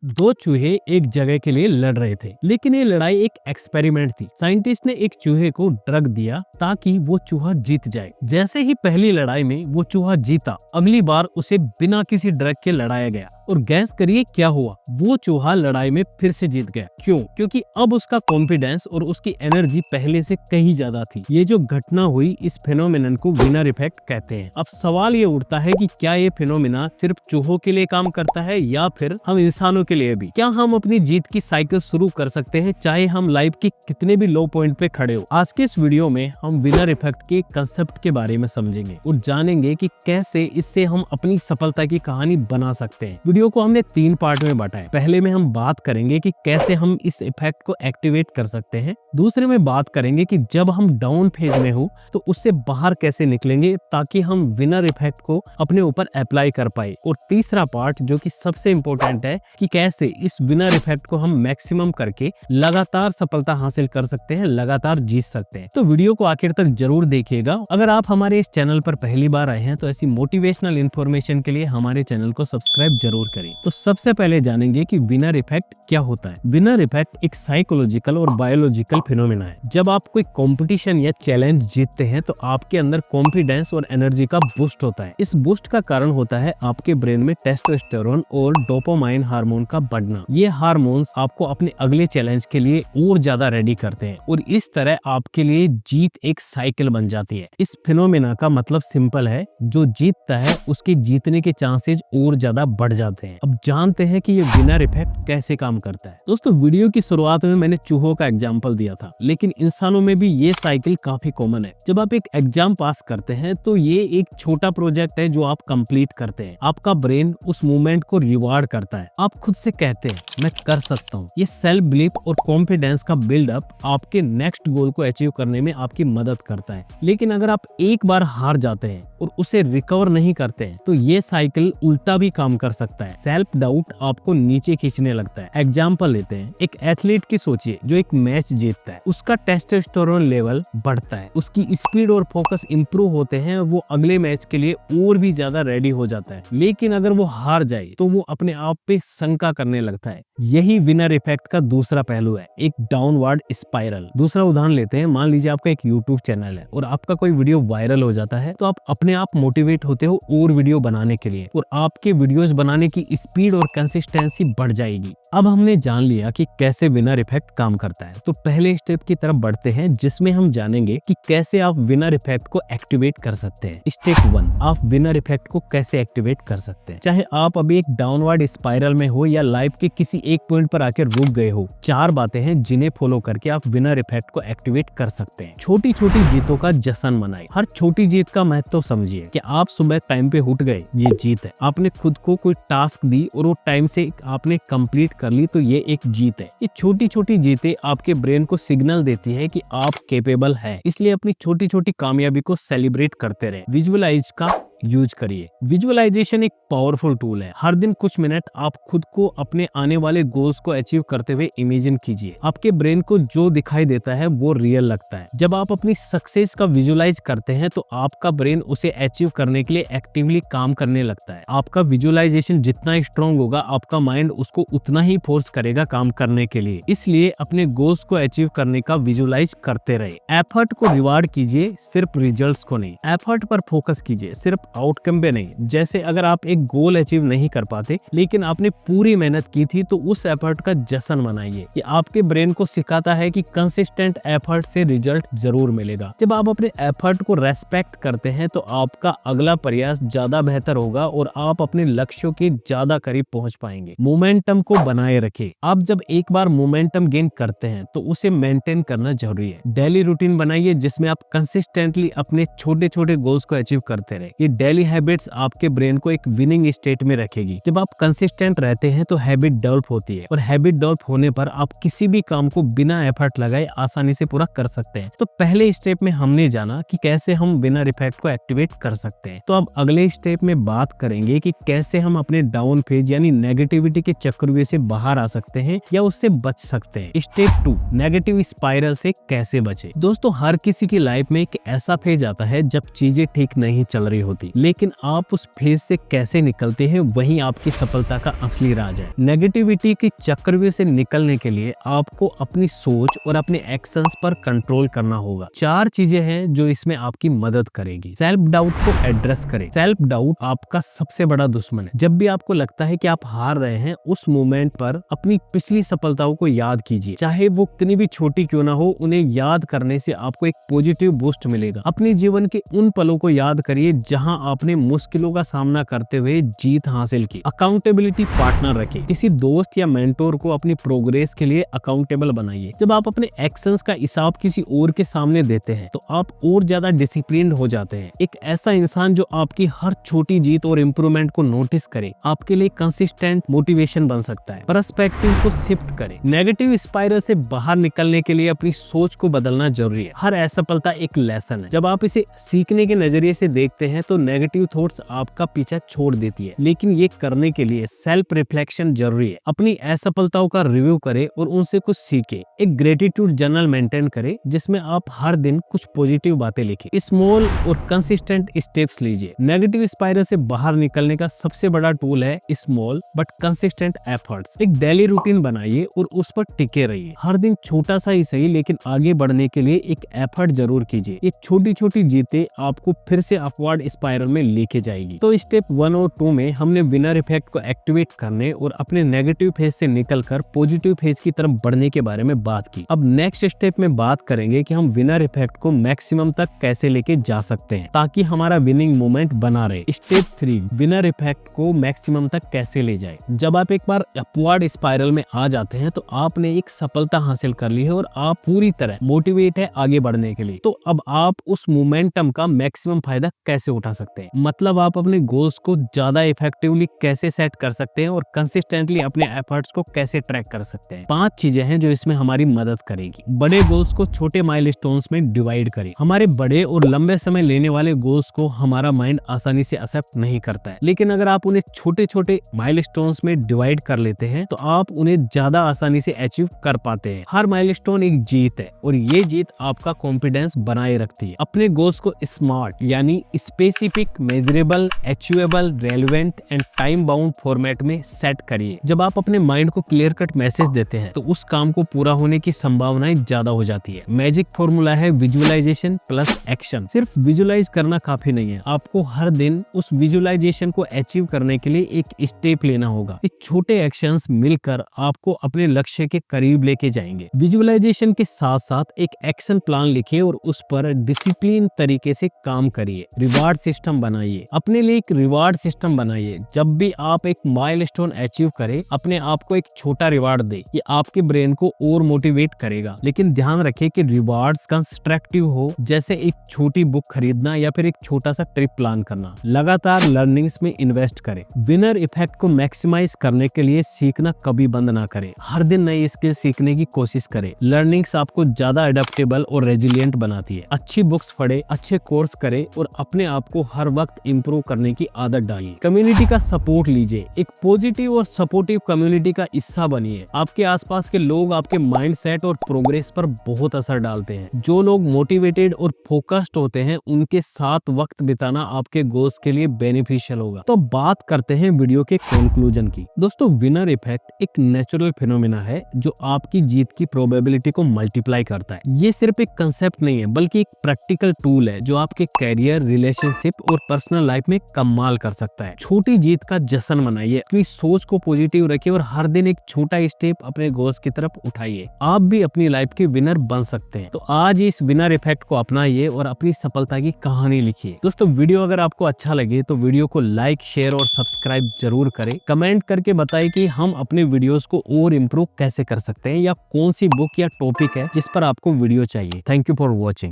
दो चूहे एक जगह के लिए लड़ रहे थे, लेकिन ये लड़ाई एक एक्सपेरिमेंट थी। साइंटिस्ट ने एक चूहे को ड्रग दिया ताकि वो चूहा जीत जाए। जैसे ही पहली लड़ाई में वो चूहा जीता, अगली बार उसे बिना किसी ड्रग के लड़ाया गया और गैस करिए क्या हुआ, वो चूहा लड़ाई में फिर से जीत गया। क्यों? क्योंकि अब उसका कॉन्फिडेंस और उसकी एनर्जी पहले से कहीं ज्यादा थी। ये जो घटना हुई, इस फिनोमिनन को विनर इफेक्ट कहते हैं। अब सवाल ये उठता है कि क्या ये फिनोमिना सिर्फ चूहों के लिए काम करता है या फिर हम इंसानों के लिए भी? क्या हम अपनी जीत की साइकिल शुरू कर सकते हैं चाहे हम लाइफ के कितने भी लो पॉइंट पे खड़े हो? आज के इस वीडियो में हम विनर इफेक्ट के कंसेप्ट के बारे में समझेंगे और जानेंगे कि कैसे इससे हम अपनी सफलता की कहानी बना सकते हैं। वीडियो को हमने 3 पार्ट में बांटा है। पहले में हम बात करेंगे कि कैसे हम इस इफेक्ट को एक्टिवेट कर सकते हैं। दूसरे में बात करेंगे कि जब हम डाउन फेज में हो तो उससे बाहर कैसे निकलेंगे ताकि हम विनर इफेक्ट को अपने ऊपर अप्लाई कर पाए। और तीसरा पार्ट जो कि सबसे इंपॉर्टेंट है कि कैसे इस विनर इफेक्ट को हम मैक्सिमम करके लगातार सफलता हासिल कर सकते हैं, लगातार जीत सकते हैं। तो वीडियो को आखिर तक जरूर देखिएगा। अगर आप हमारे इस चैनल पर पहली बार आए हैं तो ऐसी मोटिवेशनल इन्फॉर्मेशन के लिए हमारे चैनल को सब्सक्राइब जरूर करें। तो सबसे पहले जानेंगे कि विनर इफेक्ट क्या होता है। विनर इफेक्ट एक साइकोलॉजिकल और बायोलॉजिकल फिनोमेना है। जब आप कोई कंपटीशन या चैलेंज जीतते हैं तो आपके अंदर कॉन्फिडेंस और एनर्जी का बूस्ट होता है। इस बूस्ट का कारण होता है आपके ब्रेन में टेस्टोस्टेरोन और डोपामाइन हार्मोन का बढ़ना। ये हार्मोन्स आपको अपने अगले चैलेंज के लिए और ज्यादा रेडी करते हैं और इस तरह आपके लिए जीत एक साइकिल बन जाती है। इस फिनोमेना का मतलब सिंपल है, जो जीतता है उसके जीतने के चांसेस और ज्यादा बढ़ जाते हैं। अब जानते हैं कि ये विनर इफेक्ट कैसे काम करता है। दोस्तों, वीडियो की शुरुआत में मैंने चूहों का एग्जांपल दिया था, लेकिन इंसानों में भी ये साइकिल काफी कॉमन है। जब आप एक एग्जाम पास करते हैं तो ये एक छोटा प्रोजेक्ट है जो आप कंप्लीट करते हैं। आपका ब्रेन उस मूवमेंट को रिवार्ड करता है। आप खुद से कहते हैं मैं कर सकता हूँ। ये सेल्फ बिलीफ और कॉन्फिडेंस का बिल्डअप आपके नेक्स्ट गोल को अचीव करने में आपकी मदद करता है। लेकिन अगर आप एक बार हार जाते हैं और उसे रिकवर नहीं करते हैं तो ये साइकिल उल्टा भी काम कर सकता है। सेल्फ डाउट आपको नीचे खींचने लगता है। एग्जाम्पल लेते हैं, एक एथलीट की सोचिए जो एक मैच जीतता है। उसका टेस्टोस्टेरोन लेवल बढ़ता है, उसकी स्पीड और फोकस इंप्रूव होते हैं, वो अगले मैच के लिए और भी ज्यादा रेडी हो जाता है। लेकिन अगर वो हार जाए तो वो अपने आप पे शंका करने लगता है। यही विनर इफेक्ट का दूसरा पहलू है, एक डाउनवर्ड स्पाइरल। दूसरा उदाहरण लेते हैं, मान लीजिए आपका एक यूट्यूब चैनल है और आपका कोई वीडियो वायरल हो जाता है तो आप अपने आप मोटिवेट होते हो और वीडियो बनाने के लिए, और आपके वीडियोस बनाने की स्पीड और कंसिस्टेंसी बढ़ जाएगी। अब हमने जान लिया कि कैसे विनर इफेक्ट काम करता है, तो पहले स्टेप की तरफ बढ़ते हैं जिसमें हम जानेंगे कि कैसे आप विनर इफेक्ट को एक्टिवेट कर सकते हैं। स्टेप 1, आप विनर इफेक्ट को कैसे एक्टिवेट कर सकते हैं। चाहे आप अभी एक डाउनवर्ड स्पाइरल में हो या लाइफ के किसी एक पॉइंट पर आकर रुक गए हो, 4 बातें हैं जिन्हें फॉलो करके आप विनर इफेक्ट को एक्टिवेट कर सकते हैं। छोटी छोटी जीतों का जश्न मनाएं। हर छोटी जीत का महत्व समझिए कि आप सुबह टाइम पे उठ गए, ये जीत है। आपने खुद को कोई टास्क दी और वो टाइम से आपने कंप्लीट कर ली, तो ये एक जीत है। ये छोटी छोटी जीतें आपके ब्रेन को सिग्नल देती है कि आप कैपेबल हैं। इसलिए अपनी छोटी छोटी कामयाबी को सेलिब्रेट करते रहे। विजुअलाइज का यूज करिए। विजुअलाइजेशन एक पावरफुल टूल है। हर दिन कुछ मिनट आप खुद को अपने आने वाले गोल्स को अचीव करते हुए इमेजिन कीजिए। आपके ब्रेन को जो दिखाई देता है वो रियल लगता है। जब आप अपनी सक्सेस का विजुअलाइज करते हैं तो आपका ब्रेन उसे अचीव करने के लिए एक्टिवली काम करने लगता है। आपका विजुअलाइजेशन जितना स्ट्रॉन्ग होगा, आपका माइंड उसको उतना ही फोर्स करेगा काम करने के लिए। इसलिए अपने गोल्स को अचीव करने का विजुअलाइज करते रहे। एफर्ट को रिवार्ड कीजिए, सिर्फ रिजल्ट्स को नहीं। एफर्ट पर फोकस कीजिए, सिर्फ आउटकम पे नहीं। जैसे अगर आप एक गोल अचीव नहीं कर पाते लेकिन आपने पूरी मेहनत की थी तो उस एफर्ट का जश्न मनाइए। ये आपके ब्रेन को सिखाता है कि कंसिस्टेंट एफर्ट से रिजल्ट जरूर मिलेगा। जब आप अपने एफर्ट को रेस्पेक्ट करते हैं तो आपका अगला प्रयास ज्यादा बेहतर होगा और आप अपने लक्ष्यों के ज्यादा करीब पहुंच पाएंगे। मोमेंटम को बनाए रखें। आप जब एक बार मोमेंटम गेन करते हैं तो उसे मेंटेन करना जरूरी है। डेली रूटीन बनाइए जिसमें आप कंसिस्टेंटली अपने छोटे छोटे गोल्स को अचीव करते रहे। ये डेली हैबिट्स आपके ब्रेन को एक विनिंग स्टेट में रखेगी। जब आप कंसिस्टेंट रहते हैं तो हैबिट डेवलप होती है और हैबिट डेवलप होने पर आप किसी भी काम को बिना एफर्ट लगाए आसानी से पूरा कर सकते हैं। तो पहले स्टेप में हमने जाना कि कैसे हम विनर इफेक्ट को एक्टिवेट कर सकते हैं। तो अब अगले स्टेप में बात करेंगे कि कैसे हम अपने डाउन फेज यानी नेगेटिविटी के चक्रव्यूह से बाहर आ सकते हैं या उससे बच सकते हैं। स्टेप 2, नेगेटिव स्पाइरल से कैसे बचे। दोस्तों, हर किसी की लाइफ में एक ऐसा फेज आता है जब चीजें ठीक नहीं चल रही होती। जाएगी, लेकिन आप उस फेज से कैसे निकलते हैं वही आपकी सफलता का असली राज है। नेगेटिविटी के चक्रव्यूह से निकलने के लिए आपको अपनी सोच और अपने एक्शंस पर कंट्रोल करना होगा। 4 चीजें हैं जो इसमें आपकी मदद करेगी। सेल्फ डाउट को एड्रेस करें। सेल्फ डाउट आपका सबसे बड़ा दुश्मन है। जब भी आपको लगता है कि आप हार रहे हैं, उस मोमेंट पर अपनी पिछली सफलताओं को याद कीजिए, चाहे वो कितनी भी छोटी क्यों ना हो। उन्हें याद करने से आपको एक पॉजिटिव बूस्ट मिलेगा। अपने जीवन के उन पलों को याद करिए जहां आपने मुश्किलों का सामना करते हुए जीत हासिल की। अकाउंटेबिलिटी पार्टनर रखें। किसी दोस्त या मेंटोर को अपनी प्रोग्रेस के लिए अकाउंटेबल बनाइए। जब आप अपने एक्शंस का हिसाब किसी और के सामने देते हैं तो आप और ज्यादा डिसिप्लिन्ड हो जाते हैं। एक ऐसा इंसान जो आपकी हर छोटी जीत और इम्प्रूवमेंट को नोटिस करे आपके लिए कंसिस्टेंट मोटिवेशन बन सकता है। पर्सपेक्टिव को शिफ्ट करें। नेगेटिव स्पाइरल से बाहर निकलने के लिए अपनी सोच को बदलना जरूरी है। हर असफलता एक लेसन है। जब आप इसे सीखने के नजरिए से देखते हैं तो नेगेटिव थॉट्स आपका पीछा छोड़ देती है, लेकिन ये करने के लिए सेल्फ रिफ्लेक्शन जरूरी है। अपनी असफलताओं का रिव्यू करें और उनसे कुछ सीखें। एक ग्रेटिट्यूड जर्नल मेंटेन करें जिसमें आप हर दिन कुछ पॉजिटिव बातें लिखें। स्मॉल और कंसिस्टेंट स्टेप्स लीजिए। नेगेटिव स्पाइरल से बाहर निकलने का सबसे बड़ा टूल है स्मॉल बट कंसिस्टेंट एफर्ट्स। एक डेली रूटीन बनाइए और उस पर टिके रहिए। हर दिन छोटा सा ही सही, लेकिन आगे बढ़ने के लिए एक एफर्ट जरूर कीजिए। ये छोटी छोटी जीतें आपको फिर से अपवर्ड स्पाइरल में लेके जाएगी। तो स्टेप 1 और 2 में हमने विनर इफेक्ट को एक्टिवेट करने और अपने नेगेटिव फेज से निकलकर पॉजिटिव फेज की तरफ बढ़ने के बारे में बात की। अब नेक्स्ट स्टेप में बात करेंगे कि हम विनर इफेक्ट को मैक्सिमम तक कैसे लेके जा सकते हैं ताकि हमारा विनिंग मोमेंट बना रहे। स्टेप 3 विनर इफेक्ट को मैक्सिमम तक कैसे ले जाए। जब आप एक बार अपवर्ड स्पाइरल में आ जाते हैं तो आपने एक सफलता हासिल कर ली है और आप पूरी तरह मोटिवेट है आगे बढ़ने के लिए। तो अब आप उस मोमेंटम का मैक्सिमम फायदा कैसे उठा सकते हैं, मतलब आप अपने गोल्स को ज्यादा इफेक्टिवली कैसे सेट कर सकते हैं और कंसिस्टेंटली अपने एफर्ट्स को कैसे ट्रैक कर सकते हैं। 5 चीजें हैं जो इसमें हमारी मदद करेगी। बड़े गोल्स को छोटे माइलस्टोन्स में डिवाइड करें। हमारे बड़े और लंबे समय लेने वाले गोल्स को हमारा माइंड आसानी से एक्सेप्ट नहीं करता है, लेकिन अगर आप उन्हें छोटे छोटे माइलस्टोन्स में डिवाइड कर लेते हैं तो आप उन्हें ज्यादा आसानी से अचीव कर पाते हैं। हर माइलस्टोन एक जीत है और ये जीत आपका कॉन्फिडेंस बनाए रखती है। अपने गोल्स को स्मार्ट यानी specific, measurable, achievable, relevant and time bound format में सेट करिए। जब आप अपने माइंड को क्लियर कट मैसेज देते हैं तो उस काम को पूरा होने की संभावनाएं ज्यादा हो जाती है। मैजिक फॉर्मूला है विजुअलाइजेशन प्लस एक्शन। सिर्फ विजुअलाइज करना काफी नहीं है, आपको हर दिन उस विजुअलाइजेशन को अचीव करने के लिए एक स्टेप लेना होगा। इस छोटे एक्शंस मिलकर आपको अपने लक्ष्य के करीब लेके जाएंगे। विजुअलाइजेशन के साथ साथ एक एक्शन प्लान लिखिए और उस पर डिसिप्लिन तरीके से काम करिए। रिवार्ड सिस्टम बनाइए। अपने लिए एक रिवार्ड सिस्टम बनाइए। जब भी आप एक माइलस्टोन अचीव करें अपने आप को एक छोटा रिवार्ड दे। ये आपके ब्रेन को और मोटिवेट करेगा, लेकिन ध्यान रखें कि रिवार्ड्स कंस्ट्रक्टिव हो, जैसे एक छोटी बुक खरीदना या फिर एक छोटा सा ट्रिप प्लान करना। लगातार लर्निंग्स में इन्वेस्ट करें। विनर इफेक्ट को मैक्सिमाइज करने के लिए सीखना कभी बंद ना करें। हर दिन नई स्किल सीखने की कोशिश करें। लर्निंग्स आपको ज्यादा अडेप्टेबल और रेजिलिएंट बनाती है। अच्छी बुक्स पढ़े, अच्छे कोर्स करें और अपने आप को हर वक्त इंप्रूव करने की आदत डालिए। कम्युनिटी का सपोर्ट लीजिए। एक पॉजिटिव और सपोर्टिव कम्युनिटी का हिस्सा बनिए। आपके आसपास के लोग आपके माइंडसेट और प्रोग्रेस पर बहुत असर डालते हैं। जो लोग मोटिवेटेड और फोकस्ड होते हैं उनके साथ वक्त बिताना आपके गोल्स के लिए बेनिफिशियल होगा। तो बात करते हैं वीडियो के कंक्लूजन की। दोस्तों, विनर इफेक्ट एक नेचुरल फिनोमेना है जो आपकी जीत की प्रोबेबिलिटी को मल्टीप्लाई करता है। ये सिर्फ एक कंसेप्ट नहीं है बल्कि एक प्रैक्टिकल टूल है जो आपके कैरियर, रिलेशनशिप और पर्सनल लाइफ में कमाल कर सकता है। छोटी जीत का जश्न मनाइए, अपनी सोच को पॉजिटिव रखिए और हर दिन एक छोटा स्टेप अपने गोल्स की तरफ उठाइए। आप भी अपनी लाइफ के विनर बन सकते हैं। तो आज इस विनर इफेक्ट को अपनाइए और अपनी सफलता की कहानी लिखिए। दोस्तों, वीडियो अगर आपको अच्छा लगे तो वीडियो को लाइक, शेयर और सब्सक्राइब जरूर करें। कमेंट करके बताइए कि हम अपने वीडियोस को और इम्प्रूव कैसे कर सकते हैं या कौन सी बुक या टॉपिक है जिस पर आपको वीडियो चाहिए। Thank you for watching.